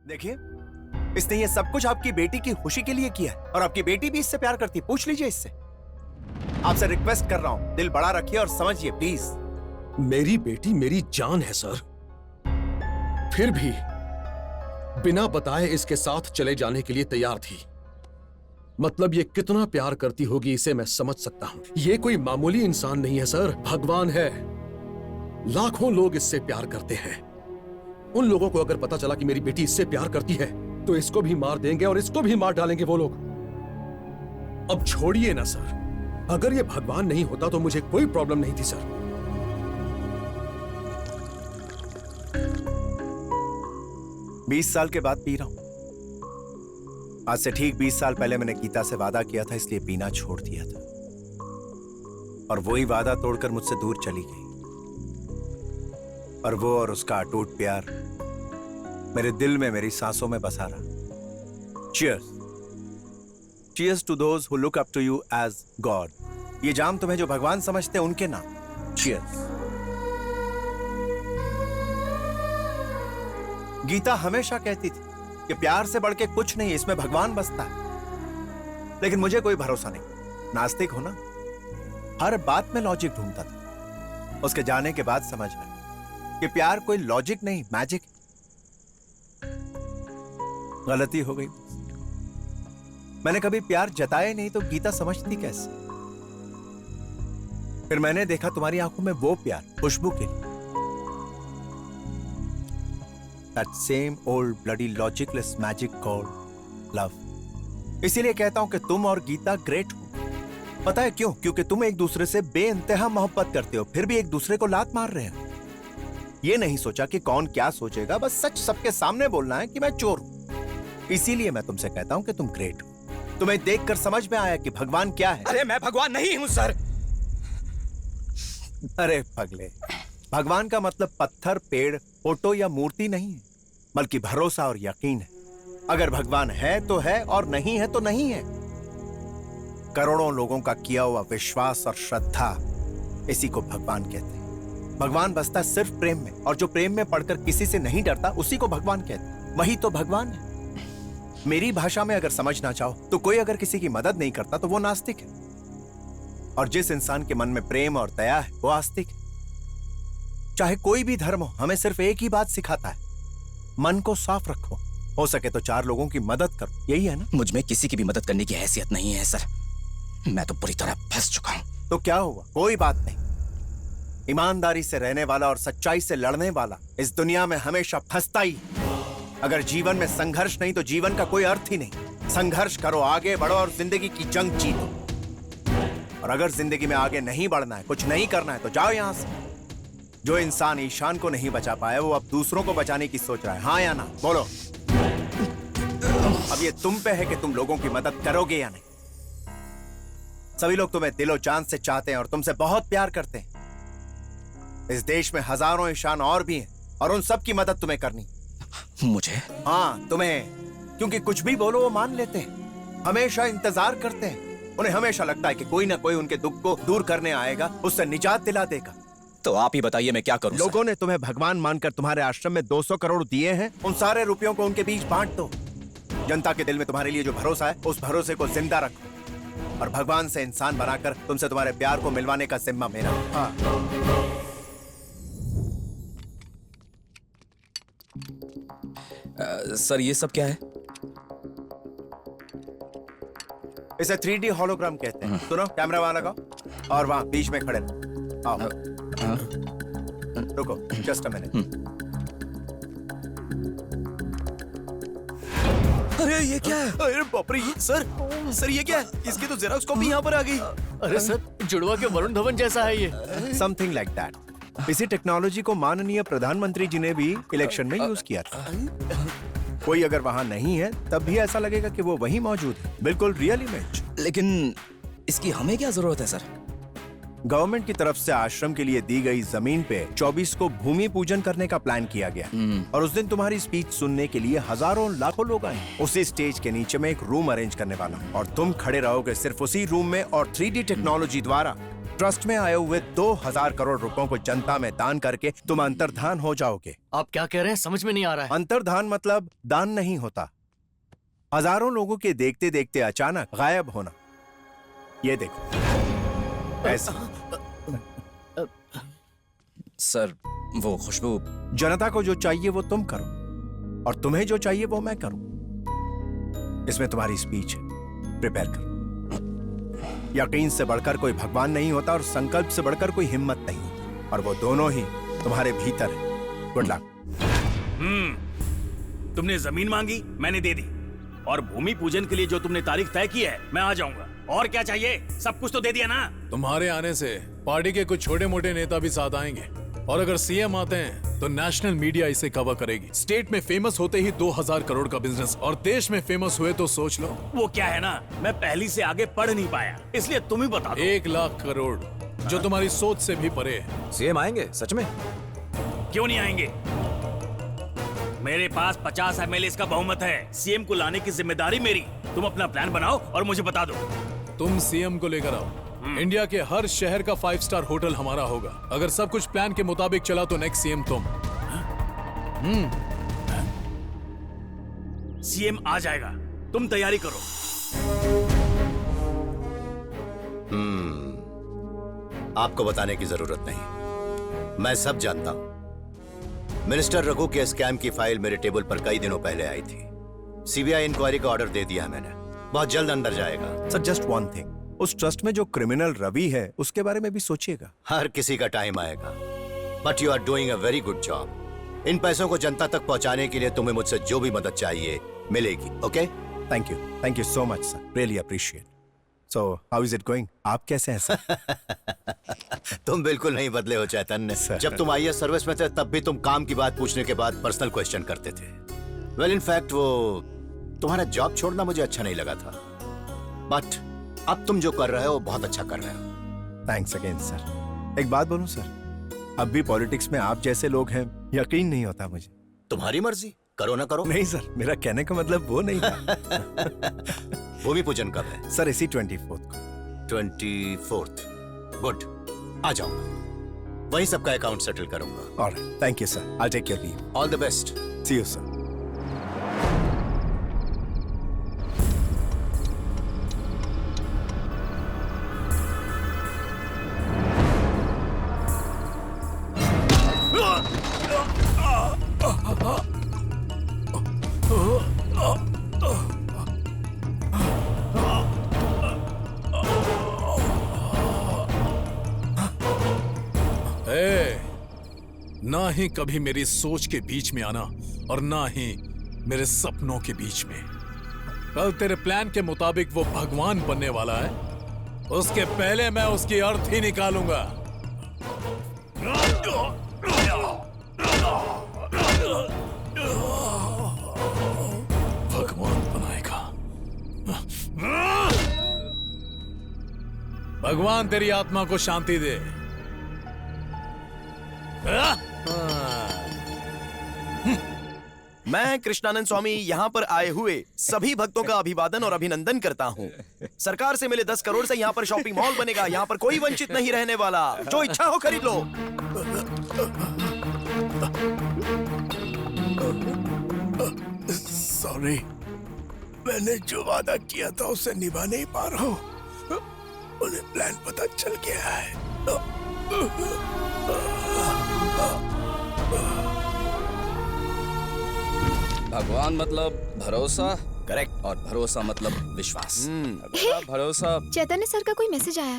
देखिए, इसने ये सब कुछ आपकी बेटी की खुशी के लिए किया है और आपकी बेटी भी इससे प्यार करती है। पूछ लीजिए इससे। आपसे रिक्वेस्ट कर रहा हूं, दिल बड़ा रखिए और समझिए प्लीज। मेरी बेटी मेरी जान है सर, फिर भी बिना बताए इसके साथ चले जाने के लिए तैयार थी। मतलब ये कितना प्यार करती होगी इसे मैं समझ सकता हूं। ये कोई मामूली इंसान नहीं है सर, भगवान है। लाखों लोग इससे प्यार करते हैं। उन लोगों को अगर पता चला कि मेरी बेटी इससे प्यार करती है तो इसको भी मार देंगे और इसको भी मार डालेंगे वो लोग। अब छोड़िए ना सर, अगर ये भगवान नहीं होता तो मुझे कोई प्रॉब्लम नहीं थी सर। 20 साल के बाद पी रहा हूं। आज से ठीक 20 साल पहले मैंने गीता से वादा किया था, इसलिए पीना छोड़ दिया था। और वही वादा तोड़कर मुझसे दूर चली गई। और वो और उसका अटूट प्यार मेरे दिल में, मेरी सांसों में बसा रहा। Cheers. Cheers to those who look up to you as God. ये जाम तुम्हें जो भगवान समझते हैं उनके नाम। Cheers. गीता हमेशा कहती थी कि प्यार से बढ़ के कुछ नहीं, इसमें भगवान बसता है। लेकिन मुझे कोई भरोसा नहीं। नास्तिक हो ना, हर बात में लॉजिक ढूंढता था। उसके जाने के बाद समझ आया कि प्यार कोई लॉजिक नहीं, मैजिक। गलती हो गई। मैंने कभी प्यार जताया नहीं तो गीता समझती कैसे? फिर मैंने देखा तुम्हारी आंखों में वो प्यार, खुशबू के लिए। That same old bloody logicless magic called love. इसीलिए कहता हूं कि तुम और गीता ग्रेट हो। पता है क्यों? क्योंकि तुम एक दूसरे से बेइंतहा मोहब्बत करते हो, फिर भी एक दूसरे को लात मार रहे हो। ये नहीं सोचा कि कौन क्या सोचेगा, बस सच सबके सामने बोलना है कि मैं चोर हूं। इसीलिए मैं तुमसे कहता हूं कि तुम ग्रेट हो। तुम्हें देखकर समझ में आया कि भगवान क्या है। अरे मैं भगवान नहीं हूं सर। अरे पगले, भगवान का मतलब पत्थर, पेड़, फोटो या मूर्ति नहीं है, बल्कि भरोसा और यकीन है। अगर भगवान है तो है और नहीं है तो नहीं है। करोड़ों लोगों का किया हुआ विश्वास और श्रद्धा, इसी को भगवान कहते हैं। भगवान बसता सिर्फ प्रेम में, और जो प्रेम में पड़कर किसी से नहीं डरता उसी को भगवान कहते हैं। वही तो भगवान है। मेरी भाषा में अगर समझना चाहो तो कोई अगर किसी की मदद नहीं करता तो वो नास्तिक है, और जिस इंसान के मन में प्रेम और दया है वो आस्तिक है। चाहे कोई भी धर्म हो, हमें सिर्फ एक ही बात सिखाता है, मन को साफ रखो, हो सके तो 4 लोगों की मदद करो। यही है ना? मुझ में किसी की भी मदद करने की हैसियत नहीं है सर। मैं तो पूरी तरह फंस चुका हूं। तो क्या हुआ? कोई बात नहीं। ईमानदारी से रहने वाला और सच्चाई से लड़ने वाला इस दुनिया में हमेशा फंसता ही। अगर जीवन में संघर्ष नहीं तो जीवन का कोई अर्थ ही नहीं। संघर्ष करो, आगे बढ़ो और जिंदगी की जंग जीतो। और अगर जिंदगी में आगे नहीं बढ़ना है, कुछ नहीं करना है, तो जाओ यहां से। जो इंसान ईशान को नहीं बचा पाया वो अब दूसरों को बचाने की सोच रहा है। हाँ या ना? बोलो। अब ये तुम पे है कि तुम लोगों की मदद करोगे या नहीं। सभी लोग तुम्हें दिलो जान से चाहते हैं और तुमसे बहुत प्यार करते हैं। इस देश में हजारों ईशान और भी हैं, और उन सब की मदद तुम्हें करनी। मुझे? हाँ तुम्हें, क्योंकि कुछ भी बोलो वो मान लेते हैं, हमेशा इंतजार करते हैं। उन्हें हमेशा लगता है कि कोई ना कोई उनके दुख को दूर करने आएगा, उससे निजात दिला देगा। तो आप ही बताइए मैं क्या करूं? लोगों ने तुम्हें भगवान मानकर तुम्हारे आश्रम में 200 करोड़ दिए हैं। उन सारे रुपयों को उनके बीच बांट दो। जनता के दिल में तुम्हारे लिए जो भरोसा है, उस भरोसे को जिंदा रखो, और भगवान से इंसान बनाकर तुमसे तुम्हारे प्यार को मिलवाने का जिम्मा मेरा। हाँ। सर ये सब क्या है? इसे 3D होलोग्राम कहते हैं। सुनो, कैमरा वहां लगाओ और वहां बीच में खड़े रहो। आओ। रुको, जस्ट अ मिनट। अरे ये क्या है? अरे बाप रे, सर ये क्या है? इसकी तो जेरॉक्स कॉपी यहाँ पर आ गई। अरे सर, जुड़वा के वरुण धवन जैसा है ये। Something like that. इसी टेक्नोलॉजी को माननीय प्रधानमंत्री जी ने भी इलेक्शन में यूज किया था। कोई अगर वहां नहीं है तब भी ऐसा लगेगा कि वो वहीं मौजूद है। बिल्कुल रियल इमेज। लेकिन इसकी हमें क्या जरूरत है सर? गवर्नमेंट की तरफ से आश्रम के लिए दी गई जमीन पे 24 को भूमि पूजन करने का प्लान किया गया, और उस दिन तुम्हारी स्पीच सुनने के लिए हजारों लाखों लोग आए। उसी स्टेज के नीचे में एक रूम अरेंज करने वाला हूं, और तुम खड़े रहोगे सिर्फ उसी रूम में, और 3D टेक्नोलॉजी द्वारा ट्रस्ट में आए हुए 2000 करोड़ रुपयों को जनता में दान करके तुम अंतर्धान हो जाओगे। आप क्या कह रहे हैं, समझ में नहीं आ रहा है। अंतर्धान मतलब दान नहीं होता, हजारों लोगों के देखते देखते अचानक गायब होना। ये देखो ऐसा। सर वो खुशबू, जनता को जो चाहिए वो तुम करो और तुम्हें जो चाहिए वो मैं करूं। इसमें तुम्हारी स्पीच है, प्रिपेयर करो। यकीन से बढ़कर कोई भगवान नहीं होता और संकल्प से बढ़कर कोई हिम्मत नहीं होती, और वो दोनों ही तुम्हारे भीतर है। Good luck. तुमने जमीन मांगी, मैंने दे दी, और भूमि पूजन के लिए जो तुमने तारीख तय की है मैं आ जाऊंगा। और क्या चाहिए? सब कुछ तो दे दिया ना। तुम्हारे आने से पार्टी के कुछ छोटे मोटे नेता भी साथ आएंगे, और अगर सीएम आते हैं तो नेशनल मीडिया इसे कवर करेगी। स्टेट में फेमस होते ही 2000 करोड़ का बिजनेस, और देश में फेमस हुए तो सोच लो। वो क्या है ना, मैं पहली से आगे पढ़ नहीं पाया, इसलिए तुम ही बता दो। 1 लाख करोड़, जो तुम्हारी सोच से भी परे है। सीएम आएंगे सच में? क्यों नहीं आएंगे? मेरे पास 50 MLA का बहुमत है। सीएम को लाने की जिम्मेदारी मेरी। तुम अपना प्लान बनाओ और मुझे बता दो। तुम सीएम को लेकर आओ। इंडिया के हर शहर का 5 स्टार होटल हमारा होगा। अगर सब कुछ प्लान के मुताबिक चला तो नेक्स्ट सीएम तुम। सीएम आ जाएगा, तुम तैयारी करो। आपको बताने की जरूरत नहीं, मैं सब जानता हूं। मिनिस्टर रघु के स्कैम की फाइल मेरे टेबल पर कई दिनों पहले आई थी। सीबीआई इंक्वायरी का ऑर्डर दे दिया मैंने, बहुत जल्द अंदर जाएगा। सर जस्ट वन थिंग, उस ट्रस्ट में जो क्रिमिनल रवि है उसके बारे में भी सोचिएगा। हर किसी का टाइम आएगा, but you are doing a very good job. इन पैसों को जनता तक पहुंचाने के लिए तुम्हें मुझसे जो भी मदद चाहिए मिलेगी। Okay? Thank you so much sir, really appreciate. So how is it going? आप कैसे हैं सर? तुम बिल्कुल नहीं बदले हो चैतन्य। जब तुम आईएएस सर्विस में थे तब भी तुम काम की बात पूछने के बाद पर्सनल क्वेश्चन करते थे। वेल इनफैक्ट वो तुम्हारा जॉब छोड़ना मुझे अच्छा नहीं लगा था, बट अब तुम जो कर रहे हो बहुत अच्छा कर रहे हो। Thanks again sir. एक बात बोलूं सर, अब भी पॉलिटिक्स में आप जैसे लोग हैं, यकीन नहीं होता मुझे। तुम्हारी मर्जी, करो ना करो। नहीं सर, मेरा कहने का मतलब वो नहीं था। भूमि पूजन कब है? सर इसी 24th को। 24th। गुड, आ जाऊंगा, वहीं सबका अकाउंट सेटल करूंगा। Alright, thank you sir, I take your leave. All the best. See you sir. ना ही कभी मेरी सोच के बीच में आना, और ना ही मेरे सपनों के बीच में। कल तेरे प्लान के मुताबिक वो भगवान बनने वाला है, उसके पहले मैं उसकी अर्थ ही निकालूंगा। भगवान बनाएगा। भगवान तेरी आत्मा को शांति दे। मैं कृष्णानंद स्वामी यहाँ पर आए हुए सभी भक्तों का अभिवादन और अभिनंदन करता हूँ। सरकार से मिले 10 करोड़ से यहाँ पर शॉपिंग मॉल बनेगा। यहाँ पर कोई वंचित नहीं रहने वाला। जो इच्छा हो खरीद लो। सॉरी, मैंने जो वादा किया था उसे निभा नहीं पा रहा हूँ। उन्हें प्लान पता चल गया है। भगवान मतलब भरोसा, करेक्ट, और भरोसा मतलब विश्वास। अगर आप भरोसा। चैतन्य सर का कोई मैसेज आया।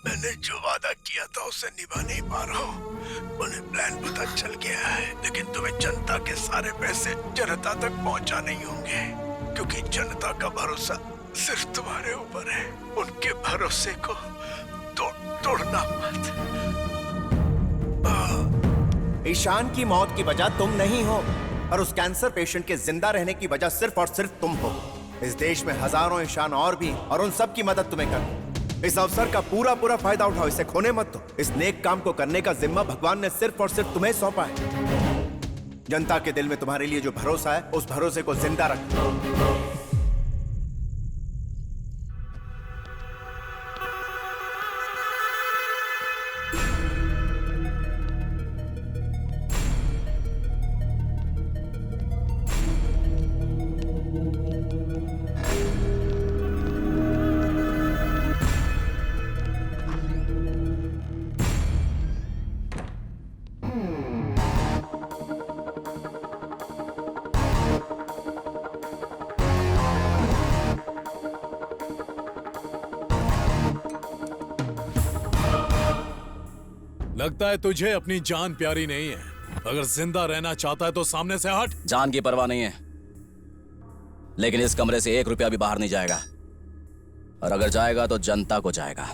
मैंने जो वादा किया था उसे निभा नहीं पा रहा हूँ। उन्हें प्लान पता चल गया है, लेकिन तुम्हें जनता के सारे पैसे जनता तक पहुँचा नहीं होंगे, क्योंकि जनता का भरोसा सिर्फ तुम्हारे ऊपर है। उनके भरोसे को तोड़ना मत। ईशान की मौत की वजह तुम नहीं हो, और उस कैंसर पेशेंट के जिंदा रहने की वजह सिर्फ और सिर्फ तुम हो। इस देश में हजारों ईशान और भी, और उन सब की मदद तुम्हें करनी। इस अवसर का पूरा फायदा उठाओ, इसे खोने मत दो। इस नेक काम को करने का जिम्मा भगवान ने सिर्फ और सिर्फ तुम्हें सौंपा है। जनता के दिल में तुम्हारे लिए जो भरोसा है, उस भरोसे को जिंदा रखो। लगता है तुझे अपनी जान प्यारी नहीं है। अगर जिंदा रहना चाहता है तो सामने से हट। जान की परवाह नहीं है, लेकिन इस कमरे से 1 रुपया भी बाहर नहीं जाएगा, और अगर जाएगा तो जनता को जाएगा।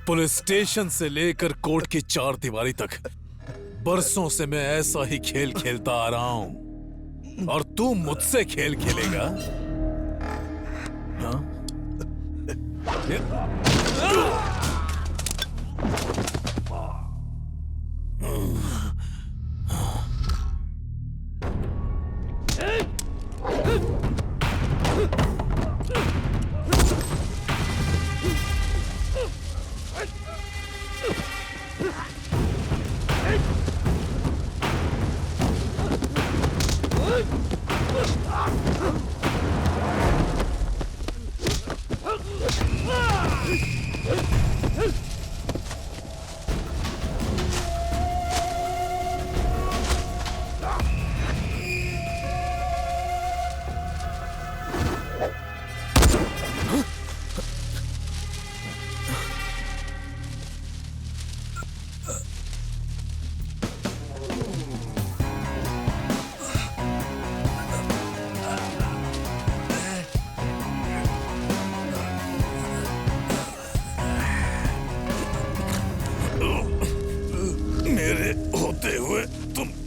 पुलिस स्टेशन से लेकर कोर्ट की 4 दीवारी तक बरसों से मैं ऐसा ही खेल खेलता आ रहा हूं, और तू मुझसे खेल खेलेगा? हाँ?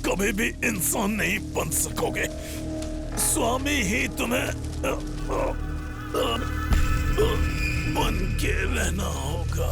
कभी भी इंसान नहीं बन सकोगे। स्वामी ही तुम्हें बन के रहना होगा।